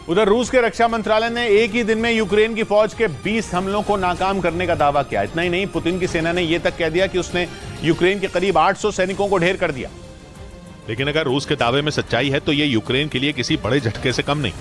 उधर रूस के रक्षा मंत्रालय ने एक ही दिन में यूक्रेन की फौज के 20 हमलों को नाकाम करने का दावा किया। इतना ही नहीं, पुतिन की सेना ने यह तक कह दिया कि उसने यूक्रेन के करीब 800 सैनिकों को ढेर कर दिया। लेकिन अगर रूस के दावे में सच्चाई है तो ये यूक्रेन के लिए किसी बड़े झटके से कम नहीं।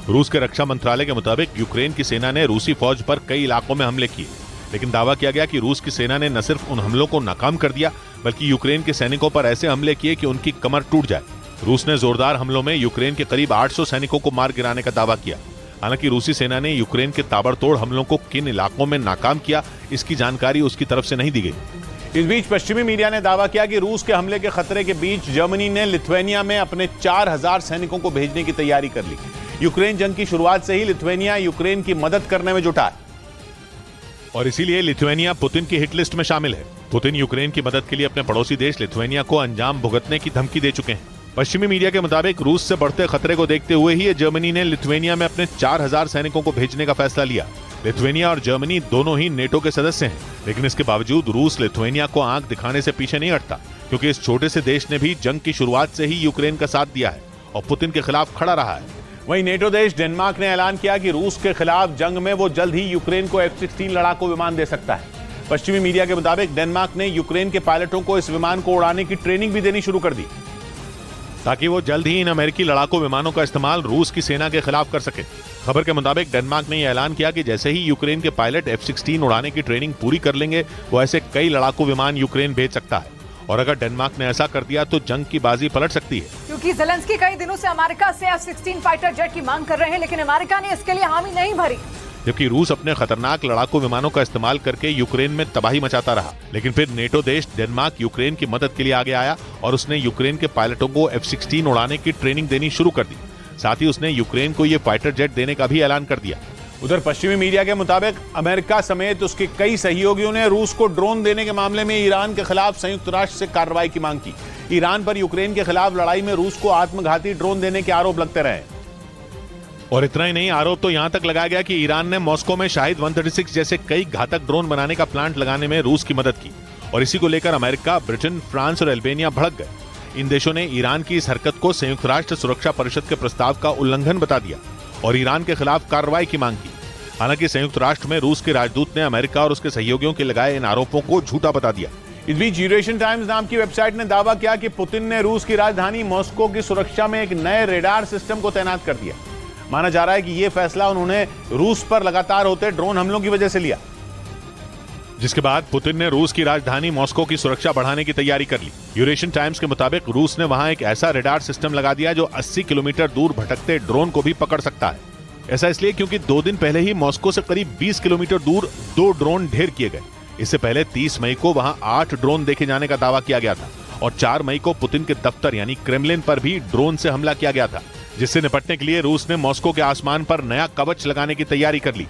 रूस के रक्षा मंत्रालय के मुताबिक यूक्रेन की सेना ने रूसी फौज पर कई इलाकों में हमले किए, लेकिन दावा किया गया कि रूस की सेना ने न सिर्फ उन हमलों को नाकाम कर दिया बल्कि यूक्रेन के सैनिकों पर ऐसे हमले किए कि उनकी कमर टूट जाए। रूस ने जोरदार हमलों में यूक्रेन के करीब 800 सैनिकों को मार गिराने का दावा किया। हालांकि रूसी सेना ने यूक्रेन के ताबड़तोड़ हमलों को किन इलाकों में नाकाम किया, इसकी जानकारी उसकी तरफ से नहीं दी गई। इस बीच पश्चिमी मीडिया ने दावा किया कि रूस के हमले के खतरे के बीच जर्मनी ने लिथुआनिया में अपने 4000 सैनिकों को भेजने की तैयारी कर ली। यूक्रेन जंग की शुरुआत से ही लिथुआनिया यूक्रेन की मदद करने में जुटा है और इसीलिए लिथुआनिया पुतिन की हिट लिस्ट में शामिल है। पुतिन यूक्रेन की मदद के लिए अपने पड़ोसी देश लिथुआनिया को अंजाम भुगतने की धमकी दे चुके हैं। पश्चिमी मीडिया के मुताबिक रूस से बढ़ते खतरे को देखते हुए ही जर्मनी ने लिथुआनिया में अपने 4000 सैनिकों को भेजने का फैसला लिया। लिथुआनिया और जर्मनी दोनों ही नेटो के सदस्य हैं, लेकिन इसके बावजूद रूस लिथुआनिया को आंख दिखाने से पीछे नहीं हटता, क्योंकि इस छोटे से देश ने भी जंग की शुरुआत से ही यूक्रेन का साथ दिया है और पुतिन के खिलाफ खड़ा रहा है। वहीं नेटो देश डेनमार्क ने ऐलान किया कि रूस के खिलाफ जंग में वो जल्द ही यूक्रेन को F-16 लड़ाकू विमान दे सकता है। पश्चिमी मीडिया के मुताबिक डेनमार्क ने यूक्रेन के पायलटों को इस विमान को उड़ाने की ट्रेनिंग भी देनी शुरू कर दी, ताकि वो जल्द ही इन अमेरिकी लड़ाकू विमानों का इस्तेमाल रूस की सेना के खिलाफ कर सके। खबर के मुताबिक डेनमार्क ने यह ऐलान किया कि जैसे ही यूक्रेन के पायलट F-16 उड़ाने की ट्रेनिंग पूरी कर लेंगे, वो ऐसे कई लड़ाकू विमान यूक्रेन भेज सकता है। और अगर डेनमार्क ने ऐसा कर दिया तो जंग की बाजी पलट सकती है, क्योंकि ज़ेलेंस्की कई दिनों से अमेरिका से F-16 फाइटर जेट की मांग कर रहे हैं, लेकिन अमेरिका ने इसके लिए हामी नहीं भरी। जबकि रूस अपने खतरनाक लड़ाकू विमानों का इस्तेमाल करके यूक्रेन में तबाही मचाता रहा। लेकिन फिर नेटो देश डेनमार्क यूक्रेन की मदद के लिए आगे आया और उसने यूक्रेन के पायलटों को F-16 उड़ाने की ट्रेनिंग देनी शुरू कर दी। साथ ही उसने यूक्रेन को ये फाइटर जेट देने का भी ऐलान कर दिया। उधर पश्चिमी मीडिया के मुताबिक अमेरिका समेत उसके कई सहयोगियों ने रूस को ड्रोन देने के मामले में ईरान के खिलाफ संयुक्त राष्ट्र से कार्रवाई की मांग की। ईरान पर यूक्रेन के खिलाफ लड़ाई में रूस को आत्मघाती ड्रोन देने के आरोप लगते रहे। और इतना ही नहीं, आरोप तो यहां तक लगाया गया कि ईरान ने मॉस्को में शाहिद 136 जैसे कई घातक ड्रोन बनाने का प्लांट लगाने में रूस की मदद की। और इसी को लेकर अमेरिका, ब्रिटेन, फ्रांस और अल्बानिया भड़क गए। इन देशों ने ईरान की इस हरकत को संयुक्त राष्ट्र सुरक्षा परिषद के प्रस्ताव का उल्लंघन बता दिया और ईरान के खिलाफ कार्रवाई की मांग की। हालांकि संयुक्त राष्ट्र में रूस के राजदूत ने अमेरिका और उसके सहयोगियों के लगाए इन आरोपों को झूठा बता दिया। इस बीच यूरेशियन टाइम्स नाम की वेबसाइट ने दावा किया कि पुतिन ने रूस की राजधानी मॉस्को की सुरक्षा में एक नए रेडार सिस्टम को तैनात कर दिया। माना जा रहा है कि यह फैसला उन्होंने रूस पर लगातार होते ड्रोन हमलों की वजह से लिया, जिसके बाद पुतिन ने रूस की राजधानी मॉस्को की सुरक्षा बढ़ाने की तैयारी कर ली। यूरेशियन टाइम्स के मुताबिक रूस ने वहां एक ऐसा रेडार सिस्टम लगा दिया जो 80 किलोमीटर दूर भटकते ड्रोन को भी पकड़ सकता है। ऐसा इसलिए क्योंकि 2 दिन पहले ही मॉस्को से करीब 20 किलोमीटर दूर 2 ड्रोन ढेर किए गए। इससे पहले 30 मई को वहां 8 ड्रोन देखे जाने का दावा किया गया था और 4 मई को पुतिन के दफ्तर यानी क्रेमलिन पर भी ड्रोन से हमला किया गया था, जिससे निपटने के लिए रूस ने मॉस्को के आसमान पर नया कवच लगाने की तैयारी कर ली।